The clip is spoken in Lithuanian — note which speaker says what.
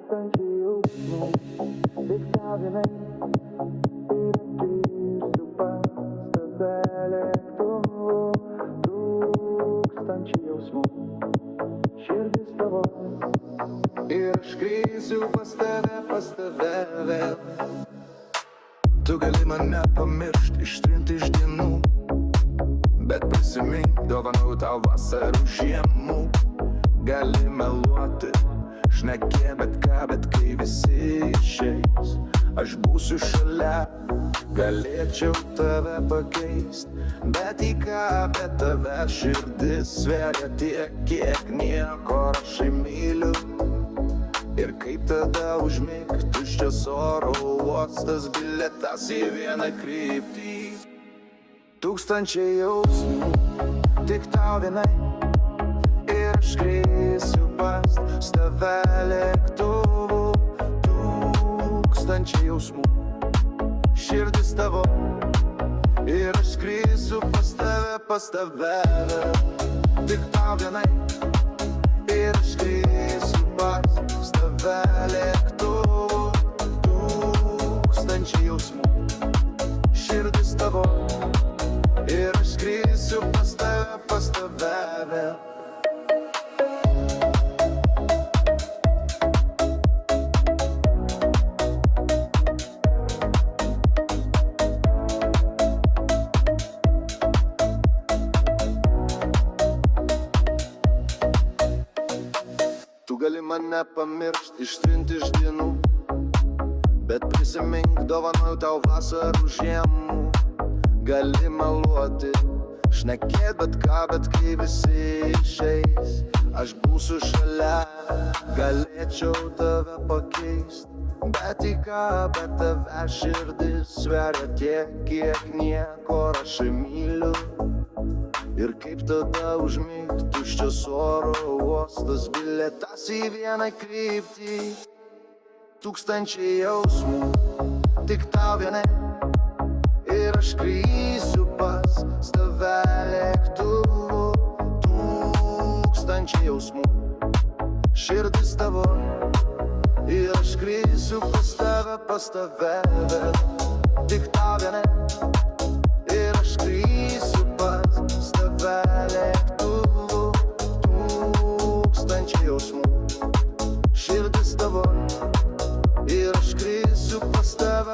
Speaker 1: Tūkstančiai jausmų tik tau vienai ir grįžtu pas tave lėktuvu. Tūkstančiai jausmų, širdis tavo ir aš grįsiu pas tave vėl.
Speaker 2: Tu gali mane pamiršt, ištrinti iš dienų, bet prisimink, dovanau tau vasarų žiemų. Gali meluoti, šnekė bet ką, bet kai visi išeis, aš būsiu šalia. Galėčiau tave pakeist, bet į ką apie tave širdis sveria tiek, kiek nieko aš myliu. Ir kaip tada užmigt, tuščias oro uostas, bilietas į vieną kryptį.
Speaker 1: Tūkstančiai jausmų tik tau vienai ir aš skrisiu pas tave lėktuvu. Tūkstančiai jausmų, širdis tavo ir aš skrisiu pas tave tik tau vienai ir aš skrisiu pas tave lėktuvu. Tūkstančiai jausmų, širdis tavo ir aš skrisiu pas tave.
Speaker 2: Tu gali mane pamiršt, ištrinti iš dienų, bet prisimink, dovanau tau vasarų žiemų. Gali meluoti, šnekėt bet ką, bet kai visi išeis, aš būsiu šalia. Galėčiau tave pakeist, bet į ką apie tave širdis sveria tiek, kiek nieko aš myliu. Ir kaip tada užmigt, tuščias oro uostas, bilietas į vieną kryptį. Tūkstančiai jausmų tik tau vienai ir aš skrisiu pas tave lėktuvu. Tūkstančiai jausmų, širdis tavo ir aš skrisiu pas tave tik tau vienai ir aš skrisiu pas tave lėktuvu. Tūkstančiai jausmų, širdis tavo ir aš skrisiu pas tave